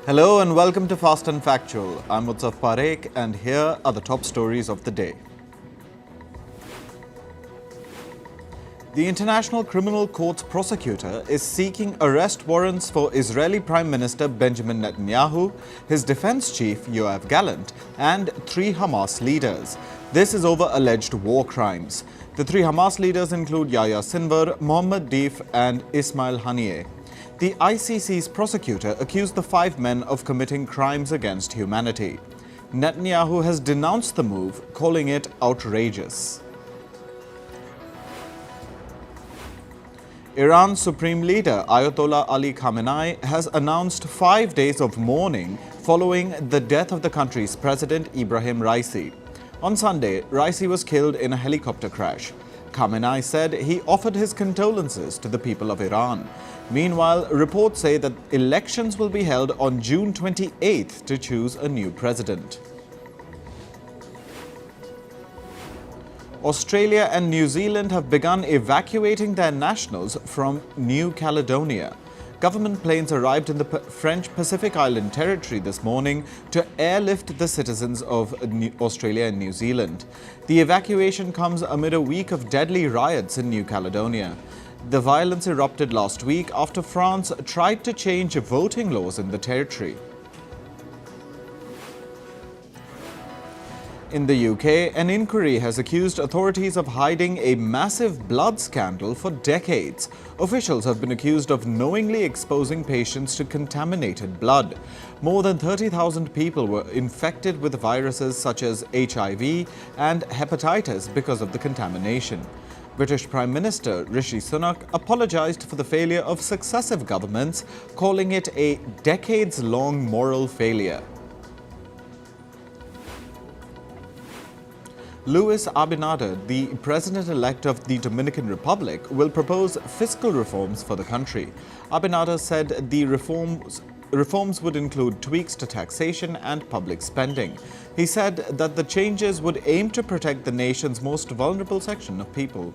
Hello and welcome to Fast and Factual. I'm Utsaf Parekh and here are the top stories of the day. The International Criminal Court's prosecutor is seeking arrest warrants for Israeli Prime Minister Benjamin Netanyahu, his defense chief Yoav Gallant, and 3 Hamas leaders. This is over alleged war crimes. The 3 Hamas leaders include Yahya Sinwar, Mohammed Deif, and Ismail Haniyeh. The ICC's prosecutor accused the 5 men of committing crimes against humanity. Netanyahu has denounced the move, calling it outrageous. Iran's Supreme Leader Ayatollah Ali Khamenei has announced 5 days of mourning following the death of the country's President Ebrahim Raisi. On Sunday, Raisi was killed in a helicopter crash. Khamenei said he offered his condolences to the people of Iran. Meanwhile, reports say that elections will be held on June 28th to choose a new president. Australia and New Zealand have begun evacuating their nationals from New Caledonia. Government planes arrived in the French Pacific Island territory this morning to airlift the citizens of Australia and New Zealand. The evacuation comes amid a week of deadly riots in New Caledonia. The violence erupted last week after France tried to change voting laws in the territory. In the UK, an inquiry has accused authorities of hiding a massive blood scandal for decades. Officials have been accused of knowingly exposing patients to contaminated blood. More than 30,000 people were infected with viruses such as HIV and hepatitis because of the contamination. British Prime Minister Rishi Sunak apologized for the failure of successive governments, calling it a decades-long moral failure. Luis Abinader, the president-elect of the Dominican Republic, will propose fiscal reforms for the country. Abinader said the reforms would include tweaks to taxation and public spending. He said that the changes would aim to protect the nation's most vulnerable section of people.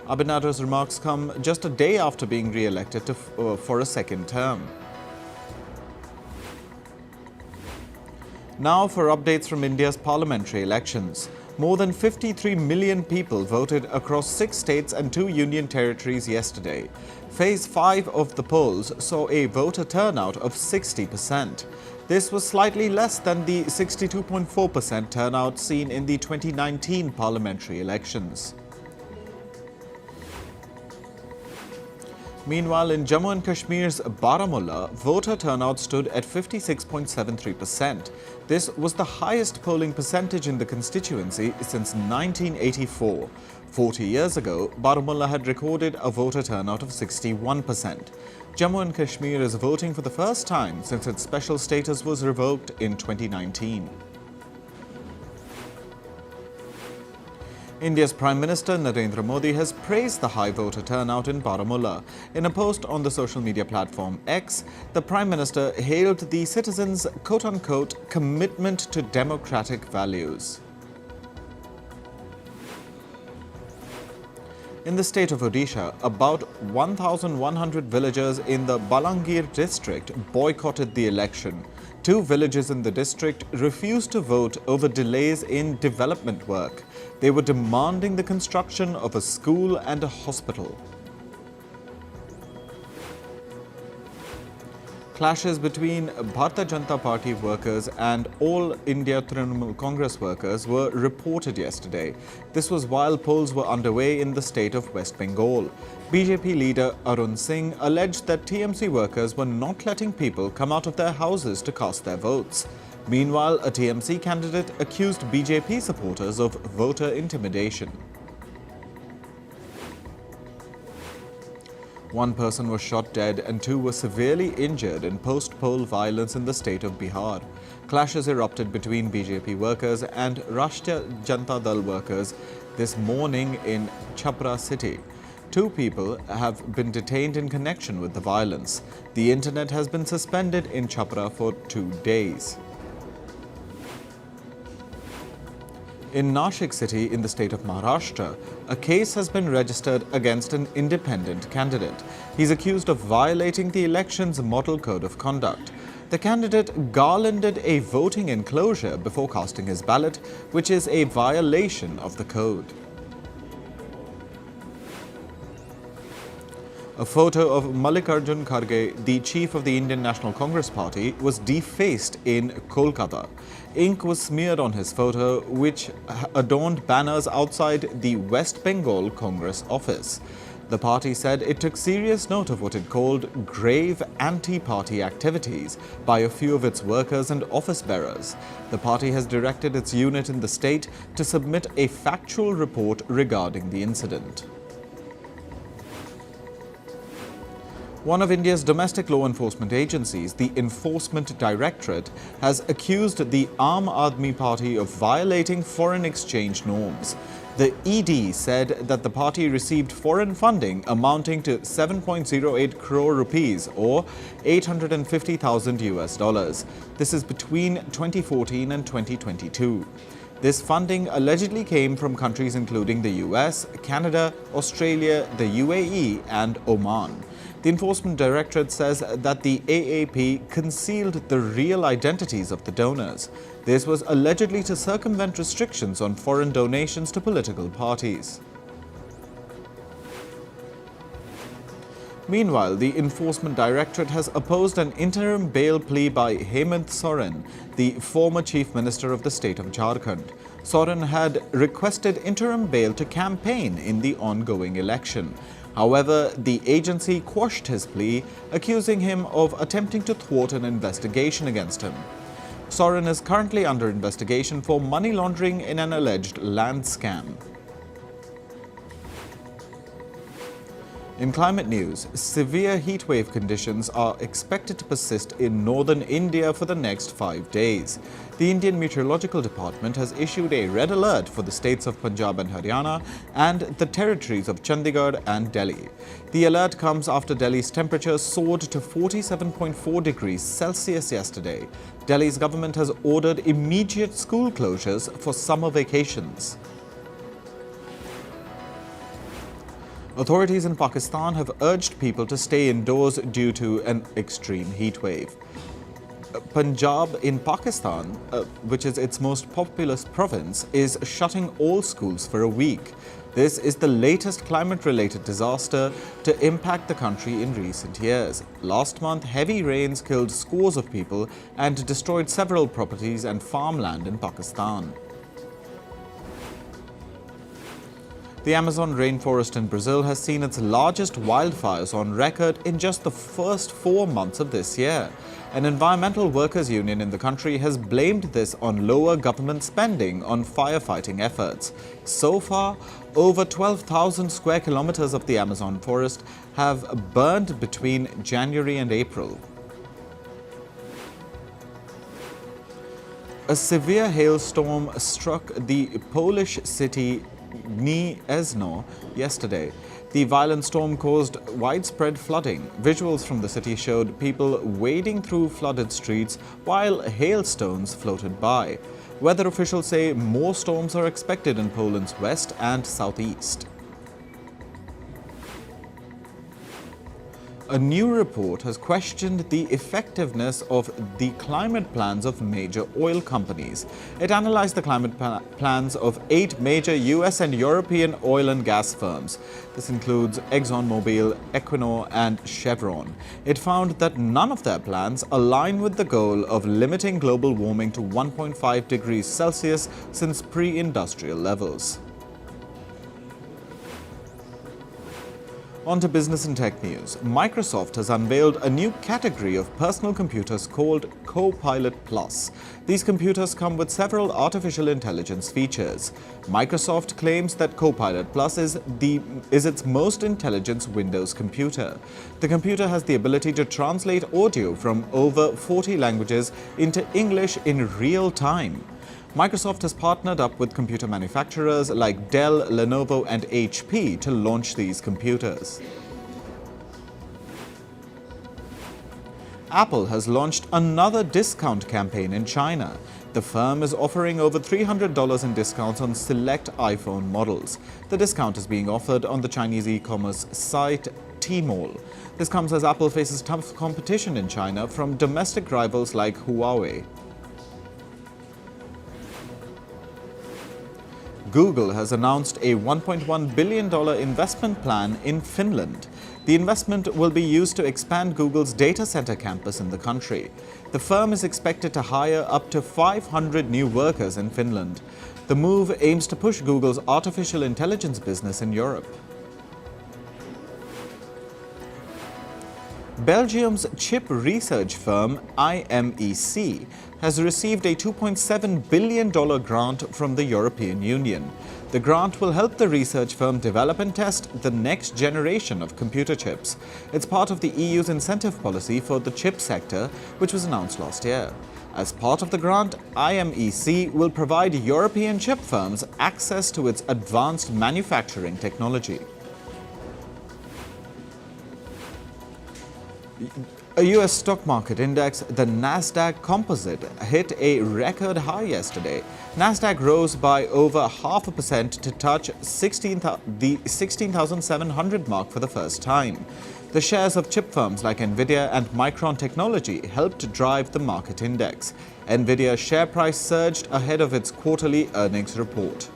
Abinader's remarks come just a day after being re-elected for a second term. Now for updates from India's parliamentary elections. More than 53 million people voted across 6 states and 2 union territories yesterday. Phase 5 of the polls saw a voter turnout of 60%. This was slightly less than the 62.4% turnout seen in the 2019 parliamentary elections. Meanwhile, in Jammu and Kashmir's Baramulla, voter turnout stood at 56.73%. This was the highest polling percentage in the constituency since 1984. 40 years ago, Baramulla had recorded a voter turnout of 61%. Jammu and Kashmir is voting for the first time since its special status was revoked in 2019. India's Prime Minister Narendra Modi has praised the high voter turnout in Baramulla. In a post on the social media platform X, the Prime Minister hailed the citizens' quote-unquote commitment to democratic values. In the state of Odisha, about 1,100 villagers in the Balangir district boycotted the election. 2 villages in the district refused to vote over delays in development work. They were demanding the construction of a school and a hospital. Clashes between Bharatiya Janata Party workers and All India Trinamool Congress workers were reported yesterday. This was while polls were underway in the state of West Bengal. BJP leader Arun Singh alleged that TMC workers were not letting people come out of their houses to cast their votes. Meanwhile, a TMC candidate accused BJP supporters of voter intimidation. 1 person was shot dead and 2 were severely injured in post-poll violence in the state of Bihar. Clashes erupted between BJP workers and Rashtriya Janata Dal workers this morning in Chhapra city. 2 people have been detained in connection with the violence. The internet has been suspended in Chhapra for 2 days. In Nashik city in the state of Maharashtra, a case has been registered against an independent candidate. He's accused of violating the election's model code of conduct. The candidate garlanded a voting enclosure before casting his ballot, which is a violation of the code. A photo of Mallikarjun Kharge, the chief of the Indian National Congress Party, was defaced in Kolkata. Ink was smeared on his photo, which adorned banners outside the West Bengal Congress office. The party said it took serious note of what it called grave anti-party activities by a few of its workers and office bearers. The party has directed its unit in the state to submit a factual report regarding the incident. One of India's domestic law enforcement agencies, the Enforcement Directorate, has accused the Aam Aadmi Party of violating foreign exchange norms. The ED said that the party received foreign funding amounting to 7.08 crore rupees or $850,000. This is between 2014 and 2022. This funding allegedly came from countries including the US, Canada, Australia, the UAE, and Oman. The Enforcement Directorate says that the AAP concealed the real identities of the donors. This was allegedly to circumvent restrictions on foreign donations to political parties. Meanwhile, the Enforcement Directorate has opposed an interim bail plea by Hemant Soren, the former Chief Minister of the state of Jharkhand. Soren had requested interim bail to campaign in the ongoing election. However, the agency quashed his plea, accusing him of attempting to thwart an investigation against him. Soren is currently under investigation for money laundering in an alleged land scam. In climate news, severe heatwave conditions are expected to persist in northern India for the next 5 days. The Indian Meteorological Department has issued a red alert for the states of Punjab and Haryana and the territories of Chandigarh and Delhi. The alert comes after Delhi's temperature soared to 47.4 degrees Celsius yesterday. Delhi's government has ordered immediate school closures for summer vacations. Authorities in Pakistan have urged people to stay indoors due to an extreme heat wave. Punjab in Pakistan, which is its most populous province, is shutting all schools for a week. This is the latest climate-related disaster to impact the country in recent years. Last month, heavy rains killed scores of people and destroyed several properties and farmland in Pakistan. The Amazon rainforest in Brazil has seen its largest wildfires on record in just the first 4 months of this year. An environmental workers' union in the country has blamed this on lower government spending on firefighting efforts. So far, over 12,000 square kilometers of the Amazon forest have burned between January and April. A severe hailstorm struck the Polish city Gniezno yesterday. The violent storm caused widespread flooding. Visuals from the city showed people wading through flooded streets while hailstones floated by. Weather officials say more storms are expected in Poland's west and southeast. A new report has questioned the effectiveness of the climate plans of major oil companies. It analyzed the climate plans of 8 major US and European oil and gas firms. This includes ExxonMobil, Equinor, and Chevron. It found that none of their plans align with the goal of limiting global warming to 1.5 degrees Celsius since pre-industrial levels. On to business and tech news. Microsoft has unveiled a new category of personal computers called Copilot Plus. These computers come with several artificial intelligence features. Microsoft claims that Copilot Plus is its most intelligent Windows computer. The computer has the ability to translate audio from over 40 languages into English in real time. Microsoft has partnered up with computer manufacturers like Dell, Lenovo, and HP to launch these computers. Apple has launched another discount campaign in China. The firm is offering over $300 in discounts on select iPhone models. The discount is being offered on the Chinese e-commerce site Tmall. This comes as Apple faces tough competition in China from domestic rivals like Huawei. Google has announced a $1.1 billion investment plan in Finland. The investment will be used to expand Google's data center campus in the country. The firm is expected to hire up to 500 new workers in Finland. The move aims to push Google's artificial intelligence business in Europe. Belgium's chip research firm IMEC has received a $2.7 billion grant from the European Union. The grant will help the research firm develop and test the next generation of computer chips. It's part of the EU's incentive policy for the chip sector, which was announced last year. As part of the grant, IMEC will provide European chip firms access to its advanced manufacturing technology. A U.S. stock market index, the NASDAQ Composite, hit a record high yesterday. NASDAQ rose by over 0.5% to touch the 16,700 mark for the first time. The shares of chip firms like Nvidia and Micron Technology helped drive the market index. Nvidia's share price surged ahead of its quarterly earnings report.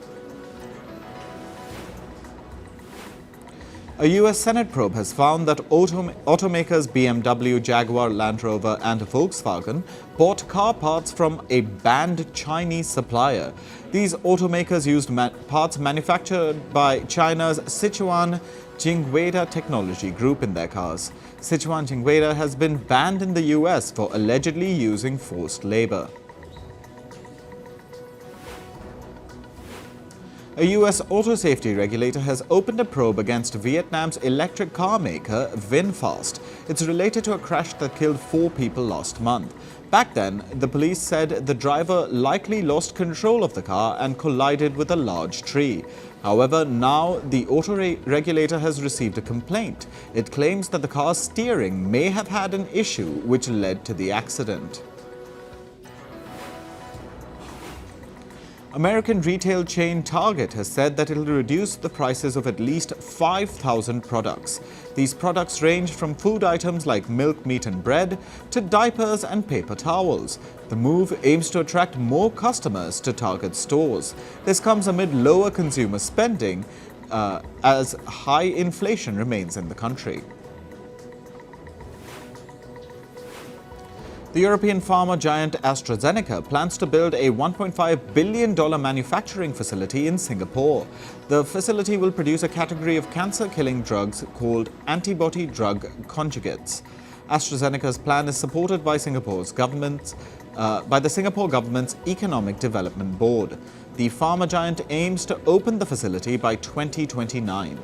A U.S. Senate probe has found that automakers BMW, Jaguar, Land Rover and Volkswagen bought car parts from a banned Chinese supplier. These automakers used parts manufactured by China's Sichuan Jingweida Technology Group in their cars. Sichuan Jingweida has been banned in the U.S. for allegedly using forced labor. A U.S. auto safety regulator has opened a probe against Vietnam's electric car maker VinFast. It's related to a crash that killed 4 people last month. Back then, the police said the driver likely lost control of the car and collided with a large tree. However, now the auto regulator has received a complaint. It claims that the car's steering may have had an issue which led to the accident. American retail chain Target has said that it will reduce the prices of at least 5,000 products. These products range from food items like milk, meat and bread to diapers and paper towels. The move aims to attract more customers to Target stores. This comes amid lower consumer spending as high inflation remains in the country. The European pharma giant AstraZeneca plans to build a $1.5 billion manufacturing facility in Singapore. The facility will produce a category of cancer-killing drugs called antibody-drug conjugates. AstraZeneca's plan is supported by the Singapore government's Economic Development Board. The pharma giant aims to open the facility by 2029.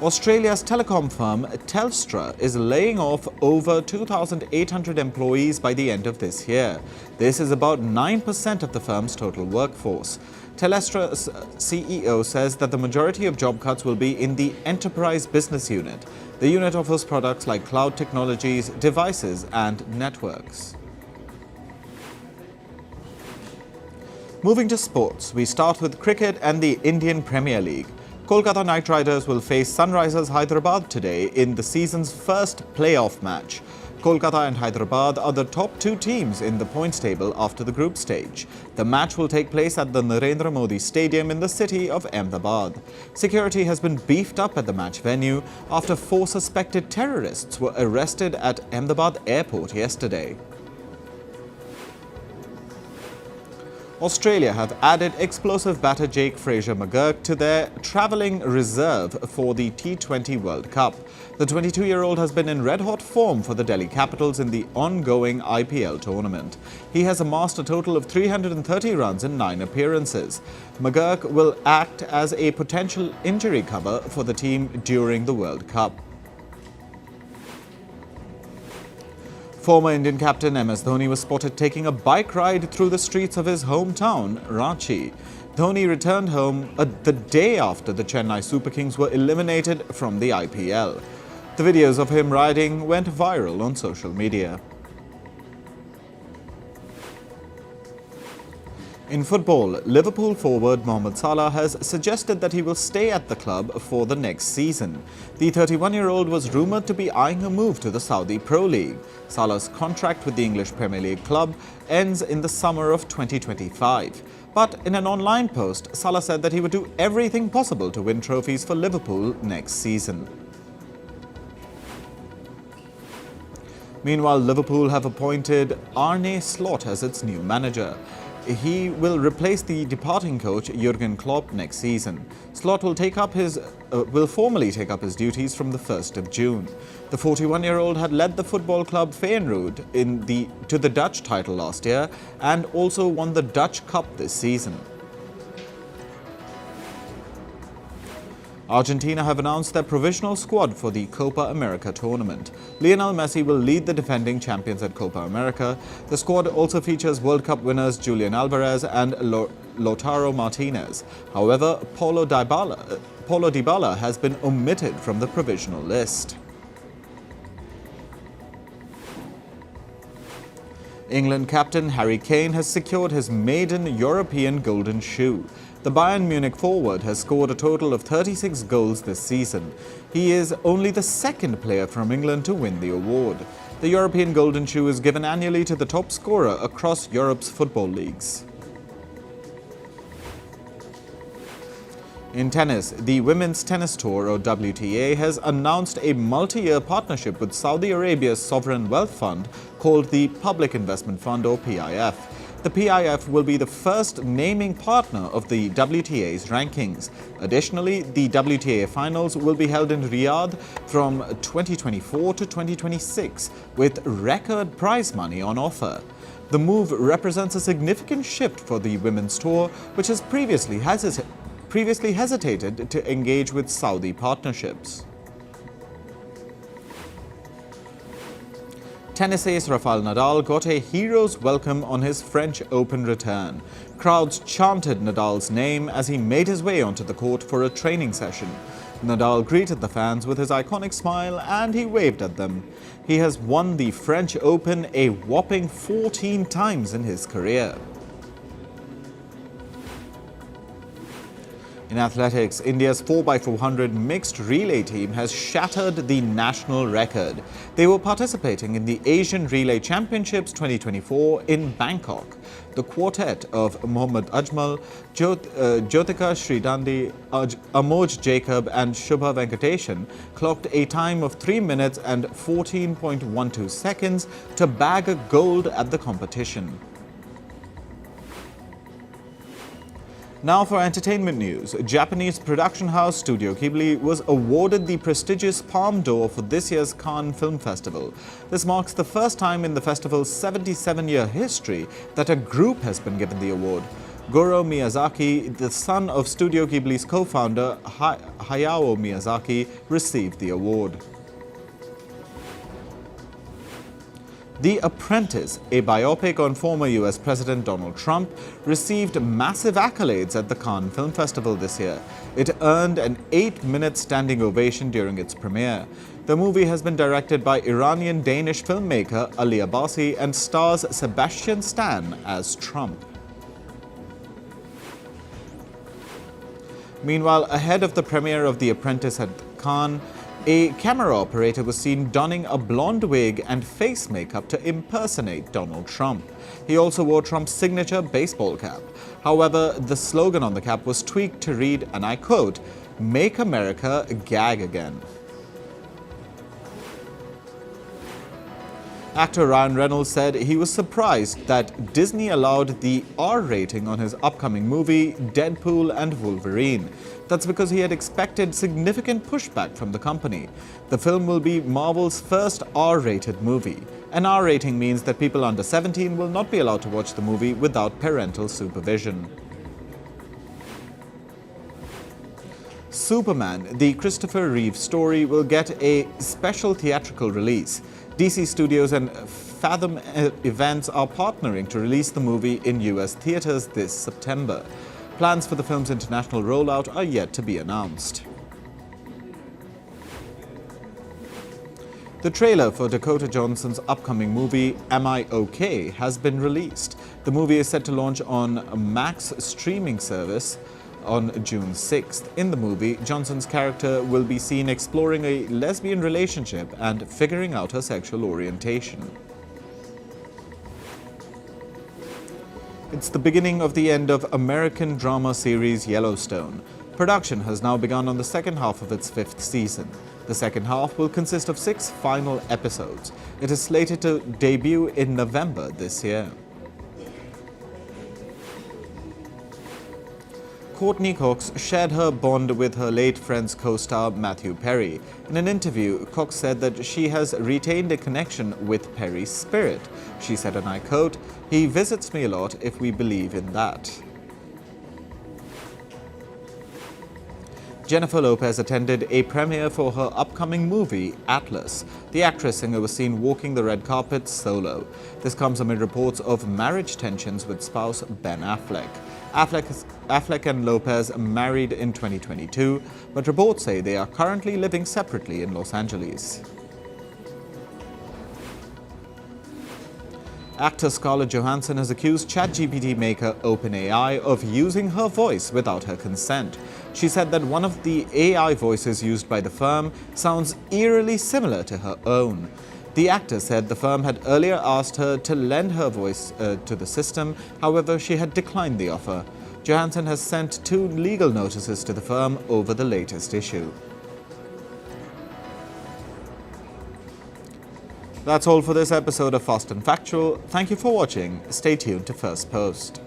Australia's telecom firm Telstra is laying off over 2,800 employees by the end of this year. This is about 9% of the firm's total workforce. Telstra's CEO says that the majority of job cuts will be in the enterprise business unit. The unit offers products like cloud technologies, devices and networks. Moving to sports, we start with cricket and the Indian Premier League. Kolkata Knight Riders will face Sunrisers Hyderabad today in the season's first playoff match. Kolkata and Hyderabad are the top 2 teams in the points table after the group stage. The match will take place at the Narendra Modi Stadium in the city of Ahmedabad. Security has been beefed up at the match venue after 4 suspected terrorists were arrested at Ahmedabad airport yesterday. Australia have added explosive batter Jake Fraser-McGurk to their travelling reserve for the T20 World Cup. The 22-year-old has been in red-hot form for the Delhi Capitals in the ongoing IPL tournament. He has amassed a total of 330 runs in 9 appearances. McGurk will act as a potential injury cover for the team during the World Cup. Former Indian captain MS Dhoni was spotted taking a bike ride through the streets of his hometown, Ranchi. Dhoni returned home the day after the Chennai Super Kings were eliminated from the IPL. The videos of him riding went viral on social media. In football, Liverpool forward Mohamed Salah has suggested that he will stay at the club for the next season. The 31-year-old was rumoured to be eyeing a move to the Saudi Pro League. Salah's contract with the English Premier League club ends in the summer of 2025. But in an online post, Salah said that he would do everything possible to win trophies for Liverpool next season. Meanwhile, Liverpool have appointed Arne Slot as its new manager. He will replace the departing coach Jurgen Klopp next season. Slot will formally take up his duties from the 1st of June. The 41-year-old had led the football club Feyenoord to the Dutch title last year and also won the Dutch Cup this season. Argentina have announced their provisional squad for the Copa America tournament. Lionel Messi will lead the defending champions at Copa America. The squad also features World Cup winners Julian Alvarez and Lautaro Martinez. However, Paulo Dybala has been omitted from the provisional list. England captain Harry Kane has secured his maiden European Golden Shoe. The Bayern Munich forward has scored a total of 36 goals this season. He is only the second player from England to win the award. The European Golden Shoe is given annually to the top scorer across Europe's football leagues. In tennis, the Women's Tennis Tour, or WTA, has announced a multi-year partnership with Saudi Arabia's sovereign wealth fund called the Public Investment Fund, or PIF. The PIF will be the first naming partner of the WTA's rankings. Additionally, the WTA finals will be held in Riyadh from 2024 to 2026, with record prize money on offer. The move represents a significant shift for the women's tour, which has previously hesitated to engage with Saudi partnerships. Tennis ace Rafael Nadal got a hero's welcome on his French Open return. Crowds chanted Nadal's name as he made his way onto the court for a training session. Nadal greeted the fans with his iconic smile and he waved at them. He has won the French Open a whopping 14 times in his career. In athletics, India's 4x400 mixed relay team has shattered the national record. They were participating in the Asian Relay Championships 2024 in Bangkok. The quartet of Mohammad Ajmal, Jyotika Sridandi, Amoj Jacob and Shubha Venkatesan clocked a time of 3 minutes and 14.12 seconds to bag a gold at the competition. Now for entertainment news. Japanese production house Studio Ghibli was awarded the prestigious Palme d'Or for this year's Cannes Film Festival. This marks the first time in the festival's 77-year history that a group has been given the award. Goro Miyazaki, the son of Studio Ghibli's co-founder Hayao Miyazaki, received the award. The Apprentice, a biopic on former US President Donald Trump, received massive accolades at the Cannes Film Festival this year. It earned an 8-minute standing ovation during its premiere. The movie has been directed by Iranian-Danish filmmaker Ali Abbasi and stars Sebastian Stan as Trump. Meanwhile, ahead of the premiere of The Apprentice at Cannes, a camera operator was seen donning a blonde wig and face makeup to impersonate Donald Trump. He also wore Trump's signature baseball cap. However, the slogan on the cap was tweaked to read, and I quote, "Make America Gag Again." Actor Ryan Reynolds said he was surprised that Disney allowed the R-rating on his upcoming movie Deadpool and Wolverine. That's because he had expected significant pushback from the company. The film will be Marvel's first R-rated movie. An R-rating means that people under 17 will not be allowed to watch the movie without parental supervision. Superman, the Christopher Reeve story, will get a special theatrical release. DC Studios and Fathom Events are partnering to release the movie in US theaters this September. Plans for the film's international rollout are yet to be announced. The trailer for Dakota Johnson's upcoming movie, Am I OK?, has been released. The movie is set to launch on Max streaming service on June 6th. In the movie, Johnson's character will be seen exploring a lesbian relationship and figuring out her sexual orientation. It's the beginning of the end of American drama series Yellowstone. Production has now begun on the second half of its 5th season. The second half will consist of 6 final episodes. It is slated to debut in November this year. Courteney Cox shared her bond with her late Friends co-star Matthew Perry. In an interview, Cox said that she has retained a connection with Perry's spirit. She said, and I quote, "He visits me a lot if we believe in that." Jennifer Lopez attended a premiere for her upcoming movie, Atlas. The actress-singer was seen walking the red carpet solo. This comes amid reports of marriage tensions with spouse Ben Affleck. Affleck and Lopez married in 2022, but reports say they are currently living separately in Los Angeles. Actor Scarlett Johansson has accused ChatGPT maker OpenAI of using her voice without her consent. She said that one of the AI voices used by the firm sounds eerily similar to her own. The actor said the firm had earlier asked her to lend her voice to the system, however she had declined the offer. Johansson has sent 2 legal notices to the firm over the latest issue. That's all for this episode of Fast and Factual. Thank you for watching. Stay tuned to Firstpost.